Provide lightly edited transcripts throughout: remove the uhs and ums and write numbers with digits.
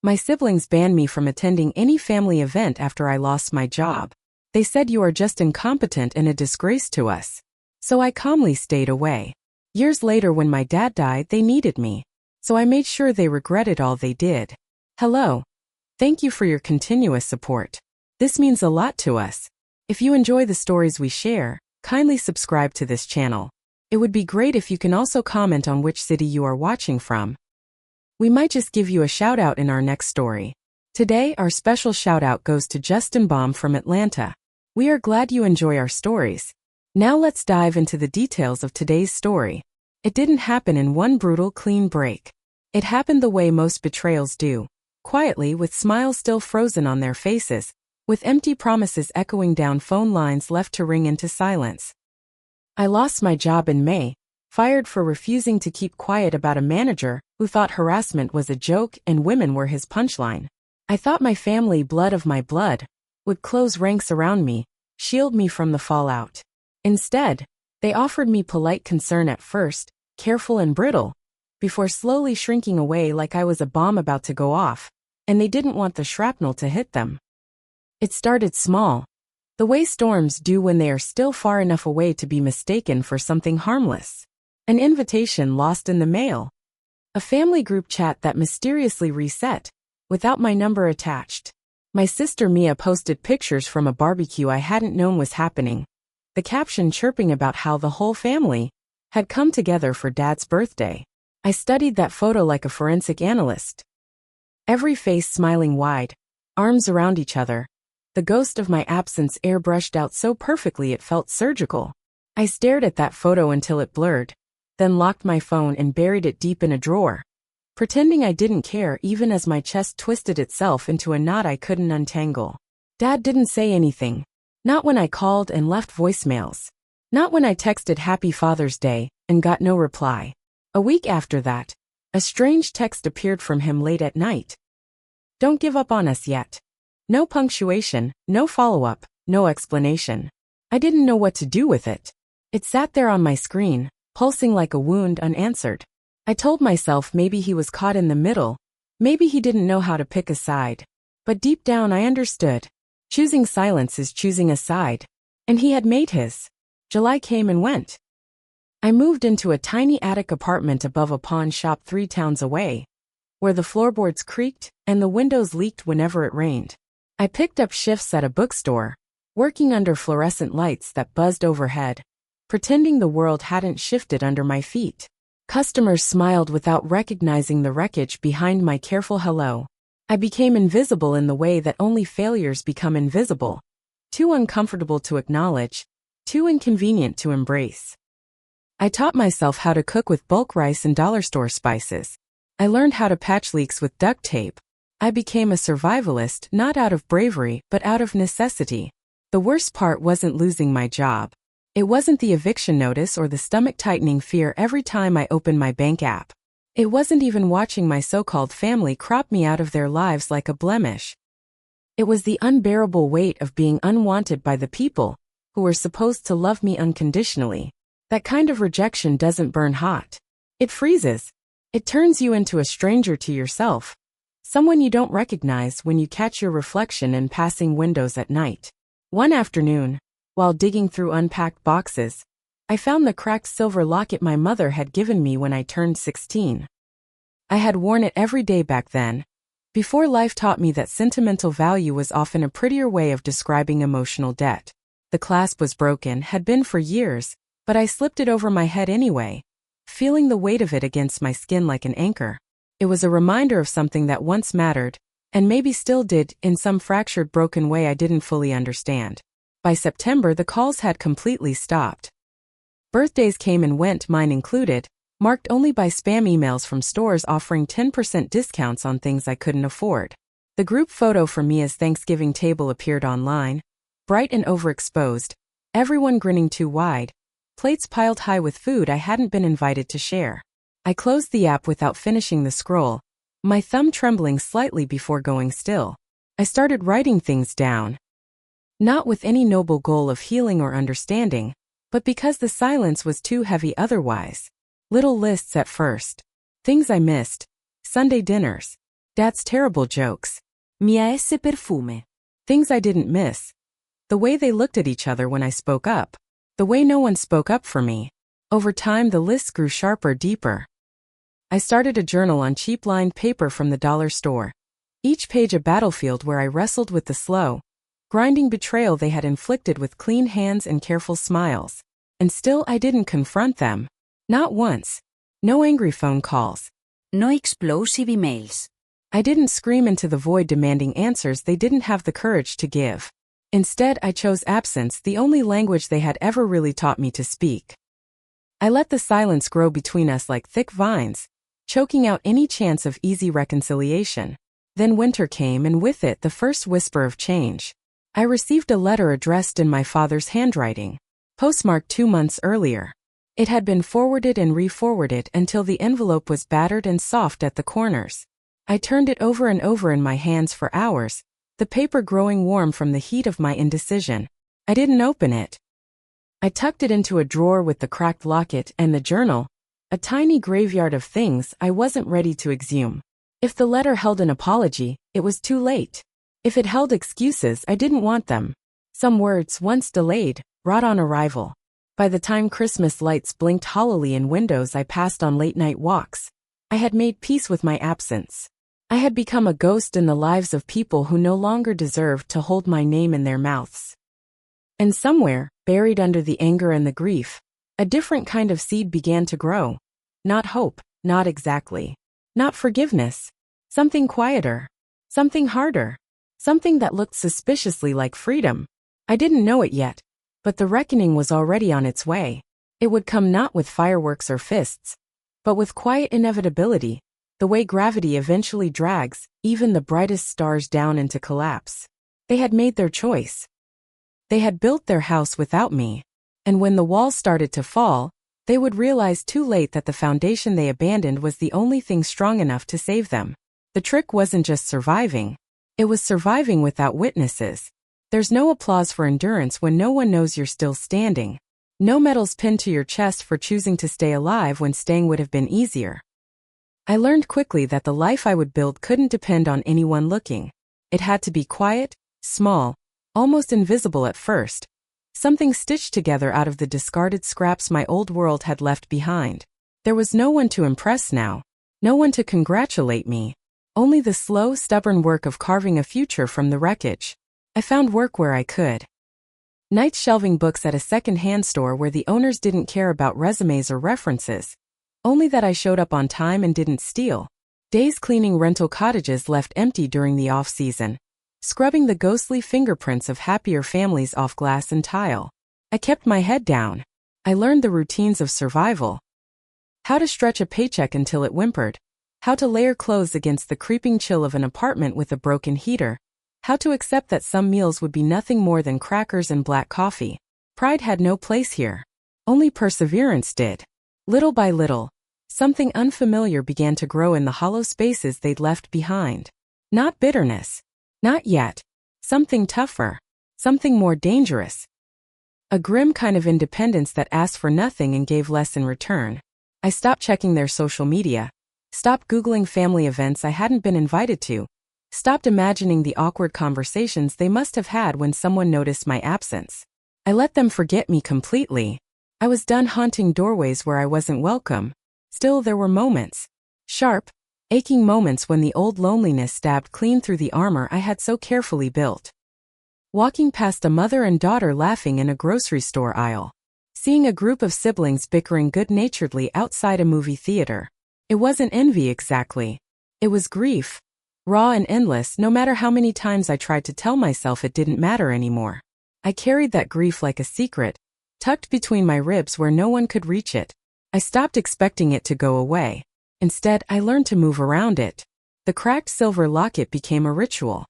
My siblings banned me from attending any family event after I lost my job. They said you are just incompetent and a disgrace to us. So I calmly stayed away. Years later when my dad died, they needed me. So I made sure they regretted all they did. Hello. Thank you for your continuous support. This means a lot to us. If you enjoy the stories we share, kindly subscribe to this channel. It would be great if you can also comment on which city you are watching from. We might just give you a shout out in our next story. Today, our special shout out goes to Justin Baum from Atlanta. We are glad you enjoy our stories. Now let's dive into the details of today's story. It didn't happen in one brutal, clean break. It happened the way most betrayals do, quietly with smiles still frozen on their faces, with empty promises echoing down phone lines left to ring into silence. I lost my job in May, fired for refusing to keep quiet about a manager who thought harassment was a joke and women were his punchline. I thought my family, blood of my blood, would close ranks around me, shield me from the fallout. Instead, they offered me polite concern at first, careful and brittle, before slowly shrinking away like I was a bomb about to go off, and they didn't want the shrapnel to hit them. It started small, the way storms do when they are still far enough away to be mistaken for something harmless. An invitation lost in the mail. A family group chat that mysteriously reset, without my number attached. My sister Mia posted pictures from a barbecue I hadn't known was happening, the caption chirping about how the whole family had come together for Dad's birthday. I studied that photo like a forensic analyst. Every face smiling wide, arms around each other, the ghost of my absence airbrushed out so perfectly it felt surgical. I stared at that photo until it blurred, then locked my phone and buried it deep in a drawer, pretending I didn't care even as my chest twisted itself into a knot I couldn't untangle. Dad didn't say anything. Not when I called and left voicemails. Not when I texted Happy Father's Day and got no reply. A week after that, a strange text appeared from him late at night. Don't give up on us yet. No punctuation, no follow-up, no explanation. I didn't know what to do with it. It sat there on my screen, pulsing like a wound unanswered. I told myself maybe he was caught in the middle, maybe he didn't know how to pick a side. But deep down I understood. Choosing silence is choosing a side. And he had made his. July came and went. I moved into a tiny attic apartment above a pawn shop 3 towns away, where the floorboards creaked and the windows leaked whenever it rained. I picked up shifts at a bookstore, working under fluorescent lights that buzzed overhead, pretending the world hadn't shifted under my feet. Customers smiled without recognizing the wreckage behind my careful hello. I became invisible in the way that only failures become invisible. Too uncomfortable to acknowledge, too inconvenient to embrace. I taught myself how to cook with bulk rice and dollar store spices. I learned how to patch leaks with duct tape. I became a survivalist not out of bravery but out of necessity. The worst part wasn't losing my job. It wasn't the eviction notice or the stomach-tightening fear every time I opened my bank app. It wasn't even watching my so-called family crop me out of their lives like a blemish. It was the unbearable weight of being unwanted by the people who were supposed to love me unconditionally. That kind of rejection doesn't burn hot. It freezes. It turns you into a stranger to yourself. Someone you don't recognize when you catch your reflection in passing windows at night. One afternoon, while digging through unpacked boxes, I found the cracked silver locket my mother had given me when I turned 16. I had worn it every day back then, before life taught me that sentimental value was often a prettier way of describing emotional debt. The clasp was broken, had been for years, but I slipped it over my head anyway, feeling the weight of it against my skin like an anchor. It was a reminder of something that once mattered, and maybe still did, in some fractured, broken way I didn't fully understand. By September, the calls had completely stopped. Birthdays came and went, mine included, marked only by spam emails from stores offering 10% discounts on things I couldn't afford. The group photo for Mia's Thanksgiving table appeared online, bright and overexposed, everyone grinning too wide, plates piled high with food I hadn't been invited to share. I closed the app without finishing the scroll, my thumb trembling slightly before going still. I started writing things down. Not with any noble goal of healing or understanding, but because the silence was too heavy otherwise. Little lists at first. Things I missed. Sunday dinners. Dad's terrible jokes. Mia S. perfume. Things I didn't miss. The way they looked at each other when I spoke up. The way no one spoke up for me. Over time the list grew sharper, deeper. I started a journal on cheap lined paper from the dollar store. Each page a battlefield where I wrestled with the slow, grinding betrayal they had inflicted with clean hands and careful smiles. And still I didn't confront them. Not once. No angry phone calls. No explosive emails. I didn't scream into the void demanding answers they didn't have the courage to give. Instead, I chose absence, the only language they had ever really taught me to speak. I let the silence grow between us like thick vines, choking out any chance of easy reconciliation. Then winter came, and with it the first whisper of change. I received a letter addressed in my father's handwriting, postmarked 2 months earlier. It had been forwarded and re-forwarded until the envelope was battered and soft at the corners. I turned it over and over in my hands for hours, the paper growing warm from the heat of my indecision. I didn't open it. I tucked it into a drawer with the cracked locket and the journal, a tiny graveyard of things I wasn't ready to exhume. If the letter held an apology, it was too late. If it held excuses, I didn't want them. Some words, once delayed, brought on arrival. By the time Christmas lights blinked hollowly in windows I passed on late-night walks, I had made peace with my absence. I had become a ghost in the lives of people who no longer deserved to hold my name in their mouths. And somewhere, buried under the anger and the grief, a different kind of seed began to grow. Not hope, not exactly. Not forgiveness. Something quieter. Something harder. Something that looked suspiciously like freedom. I didn't know it yet, but the reckoning was already on its way. It would come not with fireworks or fists, but with quiet inevitability, the way gravity eventually drags even the brightest stars down into collapse. They had made their choice. They had built their house without me, and when the walls started to fall, they would realize too late that the foundation they abandoned was the only thing strong enough to save them. The trick wasn't just surviving. It was surviving without witnesses. There's no applause for endurance when no one knows you're still standing. No medals pinned to your chest for choosing to stay alive when staying would have been easier. I learned quickly that the life I would build couldn't depend on anyone looking. It had to be quiet, small, almost invisible at first. Something stitched together out of the discarded scraps my old world had left behind. There was no one to impress now. No one to congratulate me. Only the slow, stubborn work of carving a future from the wreckage. I found work where I could. Nights shelving books at a second-hand store where the owners didn't care about resumes or references. Only that I showed up on time and didn't steal. Days cleaning rental cottages left empty during the off-season. Scrubbing the ghostly fingerprints of happier families off glass and tile. I kept my head down. I learned the routines of survival. How to stretch a paycheck until it whimpered. How to layer clothes against the creeping chill of an apartment with a broken heater. How to accept that some meals would be nothing more than crackers and black coffee. Pride had no place here. Only perseverance did. Little by little, something unfamiliar began to grow in the hollow spaces they'd left behind. Not bitterness. Not yet. Something tougher. Something more dangerous. A grim kind of independence that asked for nothing and gave less in return. I stopped checking their social media. Stopped Googling family events I hadn't been invited to. Stopped imagining the awkward conversations they must have had when someone noticed my absence. I let them forget me completely. I was done haunting doorways where I wasn't welcome. Still, there were moments. Sharp, aching moments when the old loneliness stabbed clean through the armor I had so carefully built. Walking past a mother and daughter laughing in a grocery store aisle. Seeing a group of siblings bickering good-naturedly outside a movie theater. It wasn't envy exactly. It was grief. Raw and endless, no matter how many times I tried to tell myself it didn't matter anymore. I carried that grief like a secret, tucked between my ribs where no one could reach it. I stopped expecting it to go away. Instead, I learned to move around it. The cracked silver locket became a ritual.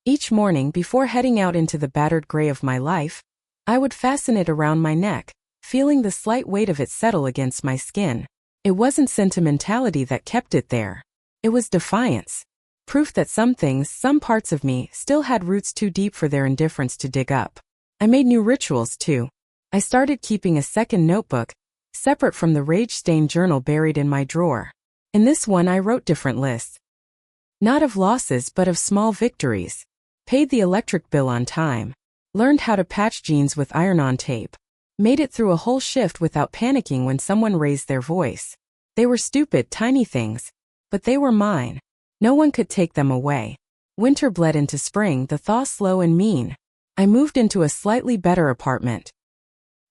Each morning, before heading out into the battered gray of my life, I would fasten it around my neck, feeling the slight weight of it settle against my skin. It wasn't sentimentality that kept it there. It was defiance. Proof that some things, some parts of me, still had roots too deep for their indifference to dig up. I made new rituals too. I started keeping a second notebook, separate from the rage-stained journal buried in my drawer. In this one I wrote different lists. Not of losses but of small victories. Paid the electric bill on time. Learned how to patch jeans with iron-on tape. Made it through a whole shift without panicking when someone raised their voice. They were stupid, tiny things. But they were mine. No one could take them away. Winter bled into spring, the thaw slow and mean. I moved into a slightly better apartment.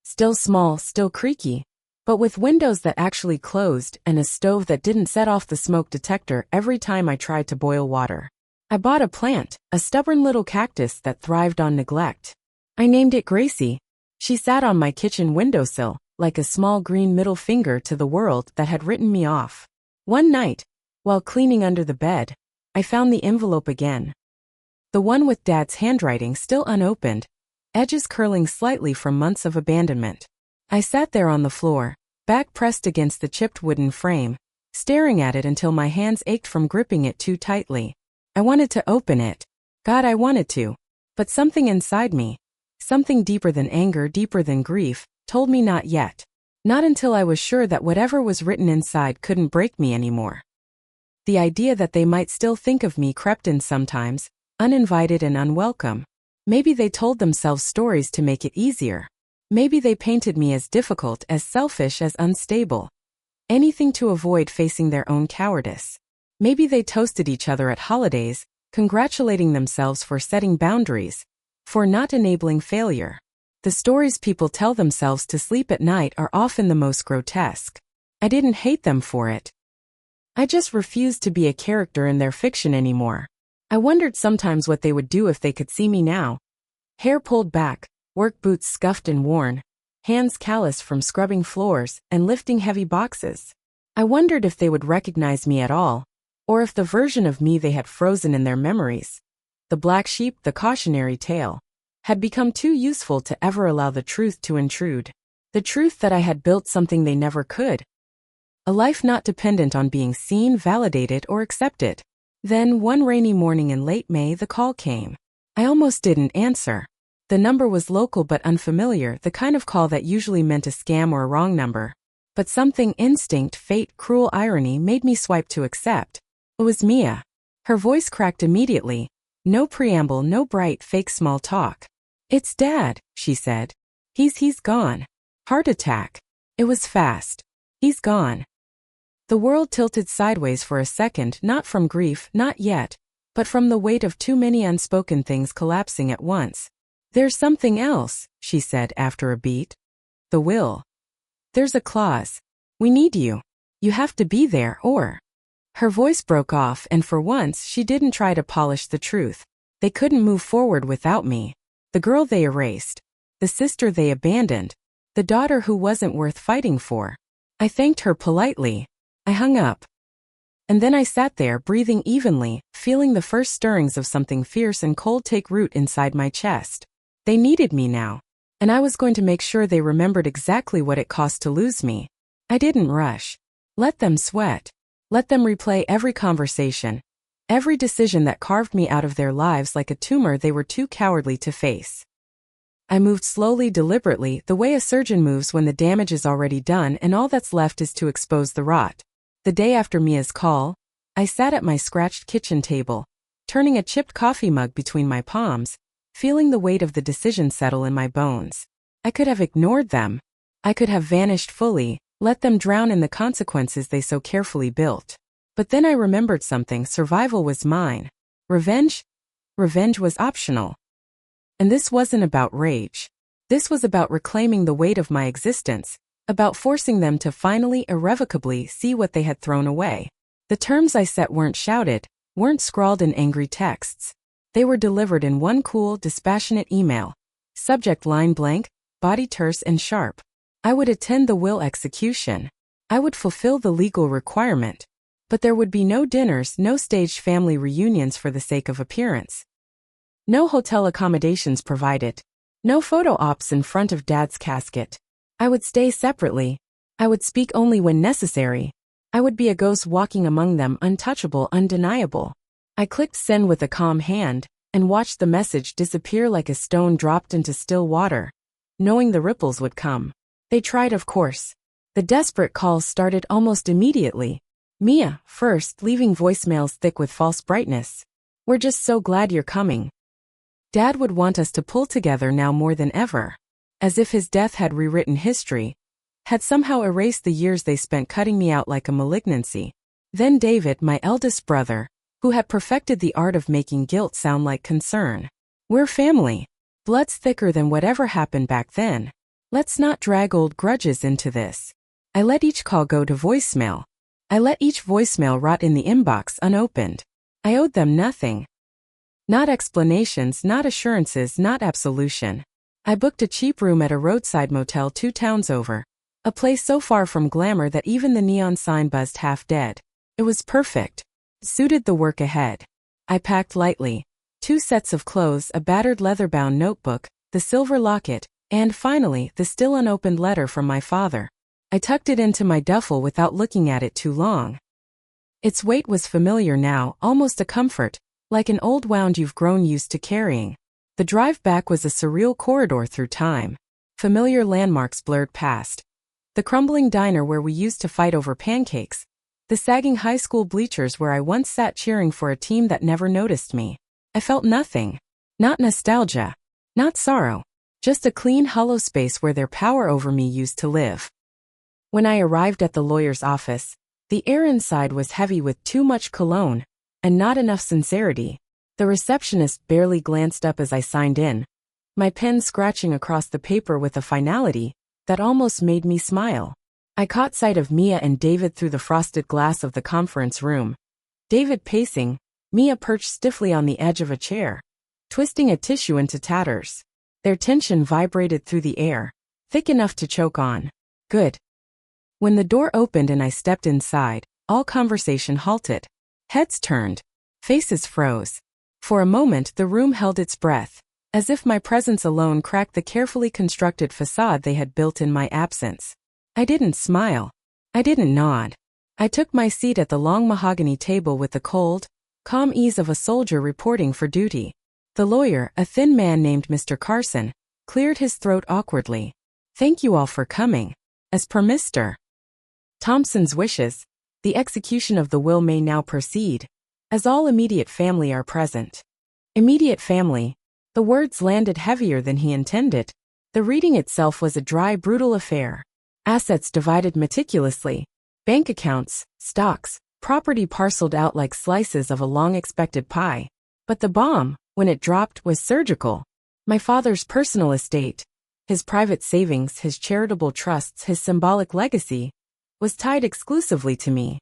Still small, still creaky, but with windows that actually closed and a stove that didn't set off the smoke detector every time I tried to boil water. I bought a plant, a stubborn little cactus that thrived on neglect. I named it Gracie. She sat on my kitchen windowsill, like a small green middle finger to the world that had written me off. One night, while cleaning under the bed, I found the envelope again. The one with Dad's handwriting still unopened, edges curling slightly from months of abandonment. I sat there on the floor, back pressed against the chipped wooden frame, staring at it until my hands ached from gripping it too tightly. I wanted to open it. God, I wanted to. But something inside me, something deeper than anger, deeper than grief, told me not yet. Not until I was sure that whatever was written inside couldn't break me anymore. The idea that they might still think of me crept in sometimes, uninvited and unwelcome. Maybe they told themselves stories to make it easier. Maybe they painted me as difficult, as selfish, as unstable. Anything to avoid facing their own cowardice. Maybe they toasted each other at holidays, congratulating themselves for setting boundaries, for not enabling failure. The stories people tell themselves to sleep at night are often the most grotesque. I didn't hate them for it. I just refused to be a character in their fiction anymore. I wondered sometimes what they would do if they could see me now. Hair pulled back, work boots scuffed and worn, hands calloused from scrubbing floors and lifting heavy boxes. I wondered if they would recognize me at all, or if the version of me they had frozen in their memories, the black sheep, the cautionary tale, had become too useful to ever allow the truth to intrude. The truth that I had built something they never could. A life not dependent on being seen, validated, or accepted. Then, one rainy morning in late May, the call came. I almost didn't answer. The number was local but unfamiliar, the kind of call that usually meant a scam or a wrong number. But something, instinct, fate, cruel irony, made me swipe to accept. It was Mia. Her voice cracked immediately. No preamble, no bright, fake small talk. "It's Dad," she said. He's gone. Heart attack. It was fast. He's gone." The world tilted sideways for a second, not from grief, not yet, but from the weight of too many unspoken things collapsing at once. "There's something else," she said after a beat. "The will. There's a clause. We need you. You have to be there or..." Her voice broke off, and for once she didn't try to polish the truth. They couldn't move forward without me. The girl they erased. The sister they abandoned. The daughter who wasn't worth fighting for. I thanked her politely. I hung up. And then I sat there, breathing evenly, feeling the first stirrings of something fierce and cold take root inside my chest. They needed me now. And I was going to make sure they remembered exactly what it cost to lose me. I didn't rush. Let them sweat. Let them replay every conversation, every decision that carved me out of their lives like a tumor they were too cowardly to face. I moved slowly, deliberately, the way a surgeon moves when the damage is already done and all that's left is to expose the rot. The day after Mia's call, I sat at my scratched kitchen table, turning a chipped coffee mug between my palms, feeling the weight of the decision settle in my bones. I could have ignored them. I could have vanished fully, let them drown in the consequences they so carefully built. But then I remembered something. Survival was mine. Revenge? Revenge was optional. And this wasn't about rage. This was about reclaiming the weight of my existence, about forcing them to finally, irrevocably see what they had thrown away. The terms I set weren't shouted, weren't scrawled in angry texts. They were delivered in one cool, dispassionate email. Subject line blank, body terse and sharp. I would attend the will execution. I would fulfill the legal requirement. But there would be no dinners, no staged family reunions for the sake of appearance. No hotel accommodations provided. No photo ops in front of Dad's casket. I would stay separately. I would speak only when necessary. I would be a ghost walking among them, untouchable, undeniable. I clicked send with a calm hand, and watched the message disappear like a stone dropped into still water, knowing the ripples would come. They tried, of course. The desperate calls started almost immediately. Mia, first, leaving voicemails thick with false brightness. We're just so glad you're coming. Dad would want us to pull together now more than ever. As if his death had rewritten history, had somehow erased the years they spent cutting me out like a malignancy. Then David, my eldest brother, who had perfected the art of making guilt sound like concern. We're family. Blood's thicker than whatever happened back then. Let's not drag old grudges into this. I let each call go to voicemail. I let each voicemail rot in the inbox unopened. I owed them nothing. Not explanations, not assurances, not absolution. I booked a cheap room at a roadside motel 2 towns over. A place so far from glamour that even the neon sign buzzed half dead. It was perfect. Suited the work ahead. I packed lightly. 2 sets of clothes, a battered leather-bound notebook, the silver locket, and finally, the still unopened letter from my father. I tucked it into my duffel without looking at it too long. Its weight was familiar now, almost a comfort, like an old wound you've grown used to carrying. The drive back was a surreal corridor through time. Familiar landmarks blurred past. The crumbling diner where we used to fight over pancakes. The sagging high school bleachers where I once sat cheering for a team that never noticed me. I felt nothing. Not nostalgia. Not sorrow. Just a clean, hollow space where their power over me used to live. When I arrived at the lawyer's office, the air inside was heavy with too much cologne, and not enough sincerity. The receptionist barely glanced up as I signed in, my pen scratching across the paper with a finality that almost made me smile. I caught sight of Mia and David through the frosted glass of the conference room. David pacing, Mia perched stiffly on the edge of a chair, twisting a tissue into tatters. Their tension vibrated through the air, thick enough to choke on. Good. When the door opened and I stepped inside, all conversation halted. Heads turned. Faces froze. For a moment the room held its breath, as if my presence alone cracked the carefully constructed facade they had built in my absence. I didn't smile. I didn't nod. I took my seat at the long mahogany table with the cold, calm ease of a soldier reporting for duty. The lawyer, a thin man named Mr. Carson, cleared his throat awkwardly. Thank you all for coming. As per Mr. Thompson's wishes, the execution of the will may now proceed, as all immediate family are present. Immediate family. The words landed heavier than he intended. The reading itself was a dry, brutal affair. Assets divided meticulously. Bank accounts, stocks, property parceled out like slices of a long-expected pie. But the bomb, when it dropped, was surgical. My father's personal estate, his private savings, his charitable trusts, his symbolic legacy, was tied exclusively to me.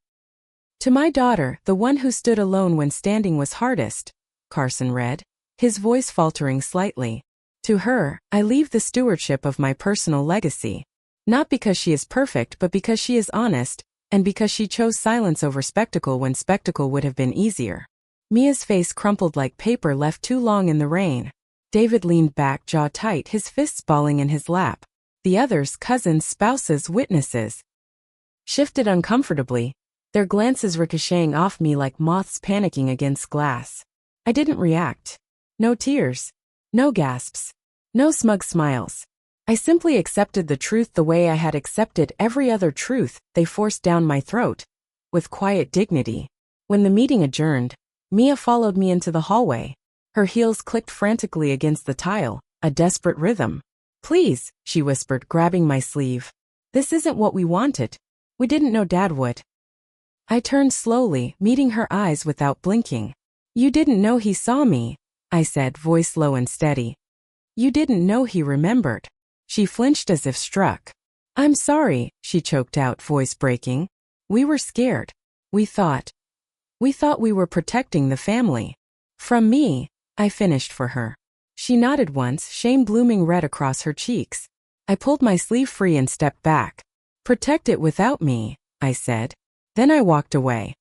To my daughter, the one who stood alone when standing was hardest, Carson read, his voice faltering slightly. To her, I leave the stewardship of my personal legacy. Not because she is perfect, but because she is honest, and because she chose silence over spectacle when spectacle would have been easier. Mia's face crumpled like paper left too long in the rain. David leaned back, jaw tight, his fists balling in his lap. The others, cousins, spouses, witnesses, shifted uncomfortably, their glances ricocheting off me like moths panicking against glass. I didn't react. No tears. No gasps. No smug smiles. I simply accepted the truth the way I had accepted every other truth they forced down my throat, with quiet dignity. When the meeting adjourned, Mia followed me into the hallway. Her heels clicked frantically against the tile, a desperate rhythm. Please, she whispered, grabbing my sleeve. This isn't what we wanted. We didn't know Dad would. I turned slowly, meeting her eyes without blinking. You didn't know he saw me, I said, voice low and steady. You didn't know he remembered. She flinched as if struck. I'm sorry, she choked out, voice breaking. We were scared. We thought we were protecting the family. From me, I finished for her. She nodded once, shame blooming red across her cheeks. I pulled my sleeve free and stepped back. Protect it without me, I said. Then I walked away.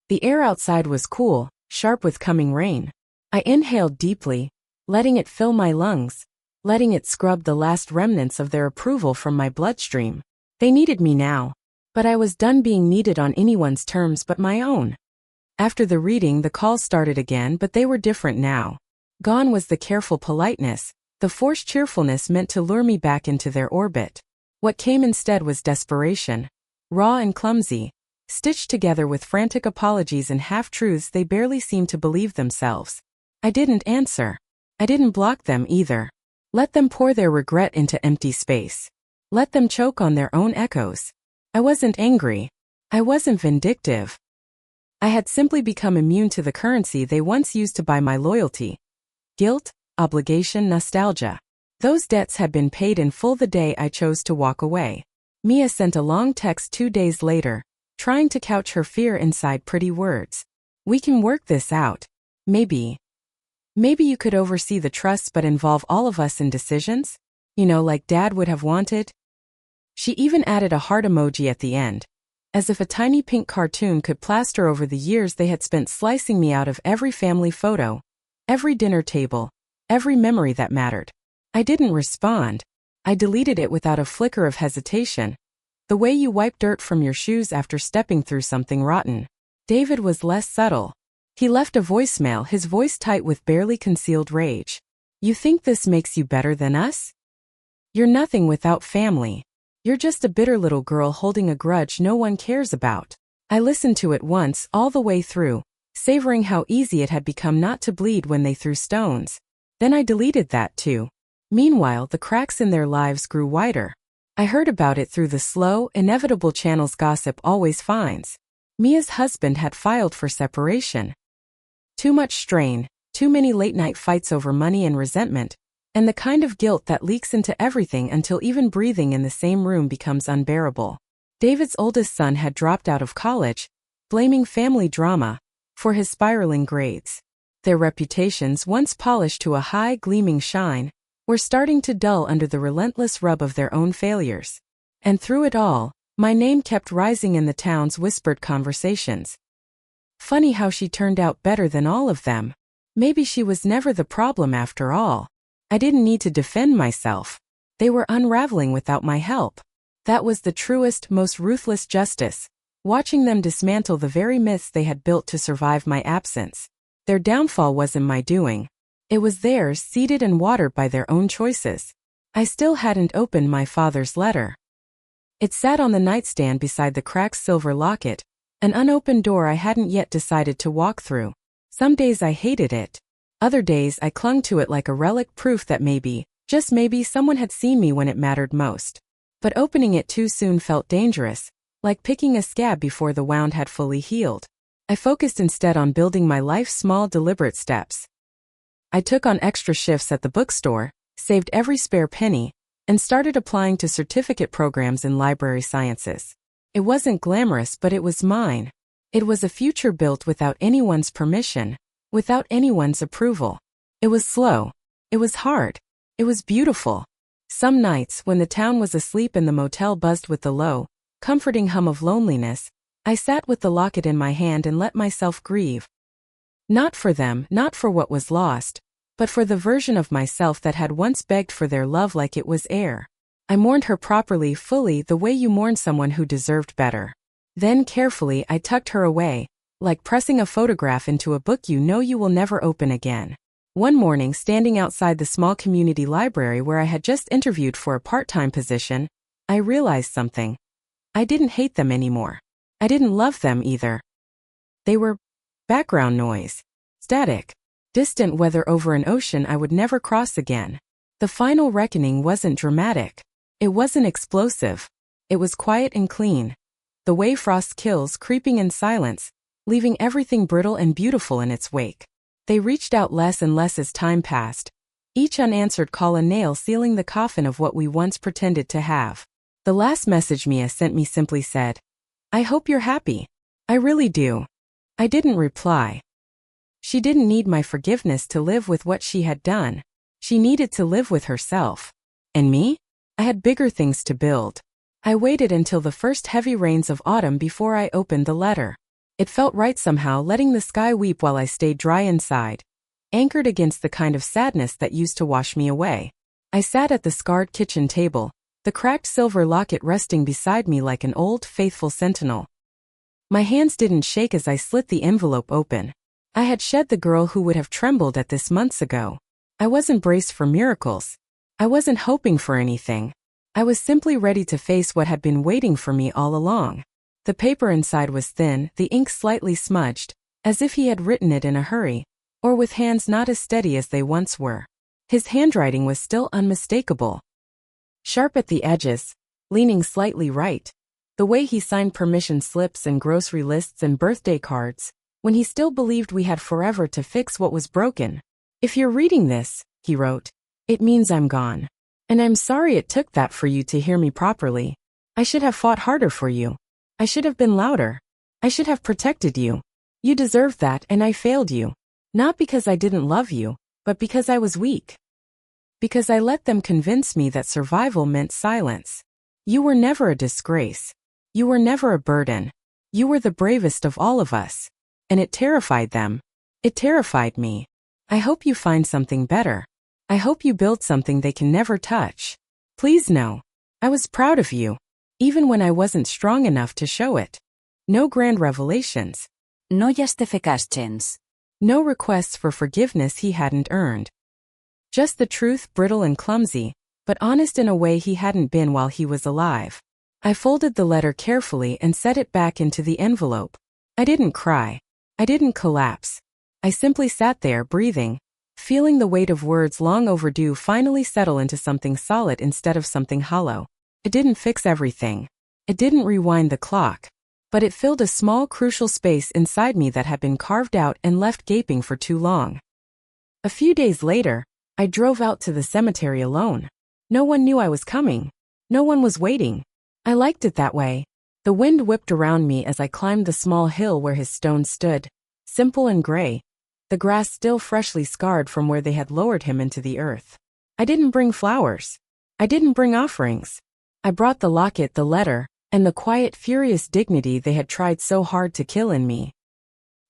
The air outside was cool, sharp with coming rain. I inhaled deeply, letting it fill my lungs, letting it scrub the last remnants of their approval from my bloodstream. They needed me now, but I was done being needed on anyone's terms but my own. After the reading, the calls started again, but they were different now. Gone was the careful politeness, the forced cheerfulness meant to lure me back into their orbit. What came instead was desperation. Raw and clumsy, stitched together with frantic apologies and half-truths they barely seemed to believe themselves. I didn't answer. I didn't block them either. Let them pour their regret into empty space. Let them choke on their own echoes. I wasn't angry. I wasn't vindictive. I had simply become immune to the currency they once used to buy my loyalty. Guilt, obligation, nostalgia. Those debts had been paid in full the day I chose to walk away. Mia sent a long text 2 days later, trying to couch her fear inside pretty words. We can work this out. Maybe you could oversee the trusts but involve all of us in decisions? You know, like Dad would have wanted? She even added a heart emoji at the end, as if a tiny pink cartoon could plaster over the years they had spent slicing me out of every family photo, every dinner table, every memory that mattered. I didn't respond. I deleted it without a flicker of hesitation. The way you wipe dirt from your shoes after stepping through something rotten. David was less subtle. He left a voicemail, his voice tight with barely concealed rage. You think this makes you better than us? You're nothing without family. You're just a bitter little girl holding a grudge no one cares about. I listened to it once, all the way through, savoring how easy it had become not to bleed when they threw stones. Then I deleted that too. Meanwhile, the cracks in their lives grew wider. I heard about it through the slow, inevitable channels gossip always finds. Mia's husband had filed for separation. Too much strain, too many late-night fights over money and resentment, and the kind of guilt that leaks into everything until even breathing in the same room becomes unbearable. David's oldest son had dropped out of college, blaming family drama for his spiraling grades. Their reputations, once polished to a high, gleaming shine, were starting to dull under the relentless rub of their own failures. And through it all, my name kept rising in the town's whispered conversations. Funny how she turned out better than all of them. Maybe she was never the problem after all. I didn't need to defend myself. They were unraveling without my help. That was the truest, most ruthless justice, watching them dismantle the very myths they had built to survive my absence. Their downfall wasn't my doing. It was theirs, seeded and watered by their own choices. I still hadn't opened my father's letter. It sat on the nightstand beside the cracked silver locket, an unopened door I hadn't yet decided to walk through. Some days I hated it. Other days I clung to it like a relic, proof that maybe, just maybe, someone had seen me when it mattered most. But opening it too soon felt dangerous, like picking a scab before the wound had fully healed. I focused instead on building my life's small, deliberate steps. I took on extra shifts at the bookstore, saved every spare penny, and started applying to certificate programs in library sciences. It wasn't glamorous, but it was mine. It was a future built without anyone's permission, without anyone's approval. It was slow. It was hard. It was beautiful. Some nights, when the town was asleep and the motel buzzed with the low, comforting hum of loneliness, I sat with the locket in my hand and let myself grieve. Not for them, not for what was lost, but for the version of myself that had once begged for their love like it was air. I mourned her properly, fully, the way you mourn someone who deserved better. Then carefully I tucked her away, like pressing a photograph into a book you know you will never open again. One morning, standing outside the small community library where I had just interviewed for a part-time position, I realized something. I didn't hate them anymore. I didn't love them either. They were background noise, static, distant weather over an ocean I would never cross again. The final reckoning wasn't dramatic. It wasn't explosive. It was quiet and clean. The way frost kills, creeping in silence, leaving everything brittle and beautiful in its wake. They reached out less and less as time passed, each unanswered call a nail sealing the coffin of what we once pretended to have. The last message Mia sent me simply said, "I hope you're happy. I really do." I didn't reply. She didn't need my forgiveness to live with what she had done. She needed to live with herself. And me? I had bigger things to build. I waited until the first heavy rains of autumn before I opened the letter. It felt right somehow, letting the sky weep while I stayed dry inside, anchored against the kind of sadness that used to wash me away. I sat at the scarred kitchen table, the cracked silver locket resting beside me like an old, faithful sentinel. My hands didn't shake as I slit the envelope open. I had shed the girl who would have trembled at this months ago. I wasn't braced for miracles. I wasn't hoping for anything. I was simply ready to face what had been waiting for me all along. The paper inside was thin, the ink slightly smudged, as if he had written it in a hurry, or with hands not as steady as they once were. His handwriting was still unmistakable. Sharp at the edges, leaning slightly right. The way he signed permission slips and grocery lists and birthday cards, when he still believed we had forever to fix what was broken. "If you're reading this," he wrote, "it means I'm gone. And I'm sorry it took that for you to hear me properly. I should have fought harder for you. I should have been louder. I should have protected you. You deserved that and I failed you. Not because I didn't love you, but because I was weak. Because I let them convince me that survival meant silence. You were never a disgrace. You were never a burden. You were the bravest of all of us. And it terrified them. It terrified me. I hope you find something better. I hope you build something they can never touch. Please know, I was proud of you, even when I wasn't strong enough to show it. No grand revelations. No justifications. No requests for forgiveness he hadn't earned. Just the truth, brittle and clumsy, but honest in a way he hadn't been while he was alive. I folded the letter carefully and set it back into the envelope. I didn't cry. I didn't collapse. I simply sat there, breathing, feeling the weight of words long overdue finally settle into something solid instead of something hollow. It didn't fix everything. It didn't rewind the clock. But it filled a small, crucial space inside me that had been carved out and left gaping for too long. A few days later, I drove out to the cemetery alone. No one knew I was coming. No one was waiting. I liked it that way. The wind whipped around me as I climbed the small hill where his stone stood, simple and gray, the grass still freshly scarred from where they had lowered him into the earth. I didn't bring flowers. I didn't bring offerings. I brought the locket, the letter, and the quiet, furious dignity they had tried so hard to kill in me.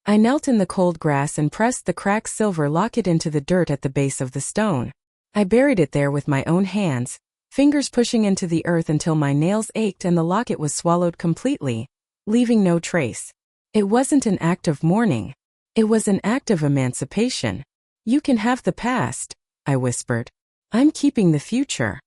I knelt in the cold grass and pressed the cracked silver locket into the dirt at the base of the stone. I buried it there with my own hands, fingers pushing into the earth until my nails ached and the locket was swallowed completely, leaving no trace. It wasn't an act of mourning. It was an act of emancipation. "You can have the past," I whispered. "I'm keeping the future."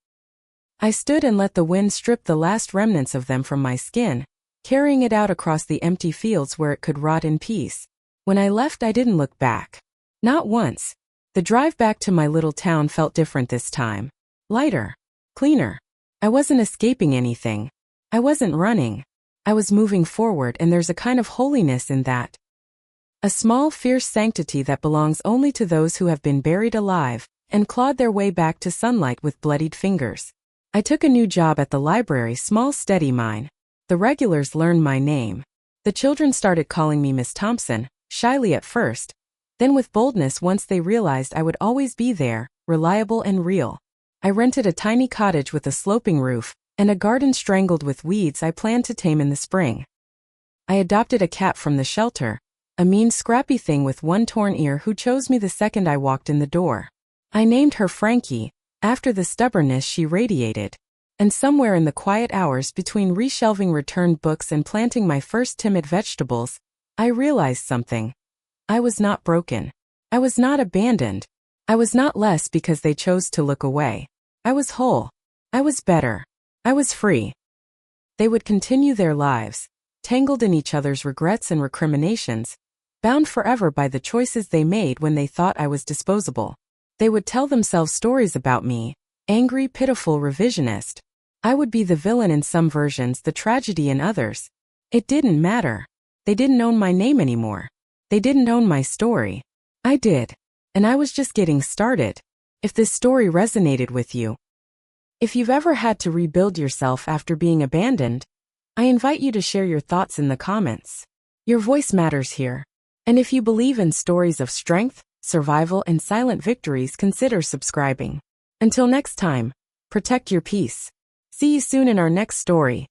I stood and let the wind strip the last remnants of them from my skin, carrying it out across the empty fields where it could rot in peace. When I left, I didn't look back. Not once. The drive back to my little town felt different this time. Lighter. Cleaner. I wasn't escaping anything. I wasn't running. I was moving forward, and there's a kind of holiness in that. A small, fierce sanctity that belongs only to those who have been buried alive and clawed their way back to sunlight with bloodied fingers. I took a new job at the library, small steady mine. The regulars learned my name. The children started calling me Miss Thompson, shyly at first, then with boldness once they realized I would always be there, reliable and real. I rented a tiny cottage with a sloping roof and a garden strangled with weeds I planned to tame in the spring. I adopted a cat from the shelter, a mean, scrappy thing with one torn ear who chose me the second I walked in the door. I named her Frankie, after the stubbornness she radiated. And somewhere in the quiet hours between reshelving returned books and planting my first timid vegetables, I realized something. I was not broken. I was not abandoned. I was not less because they chose to look away. I was whole. I was better. I was free. They would continue their lives, tangled in each other's regrets and recriminations, bound forever by the choices they made when they thought I was disposable. They would tell themselves stories about me, angry, pitiful revisionist. I would be the villain in some versions, the tragedy in others. It didn't matter. They didn't own my name anymore. They didn't own my story. I did. And I was just getting started. If this story resonated with you, if you've ever had to rebuild yourself after being abandoned, I invite you to share your thoughts in the comments. Your voice matters here. And if you believe in stories of strength, survival, and silent victories, consider subscribing. Until next time, protect your peace. See you soon in our next story.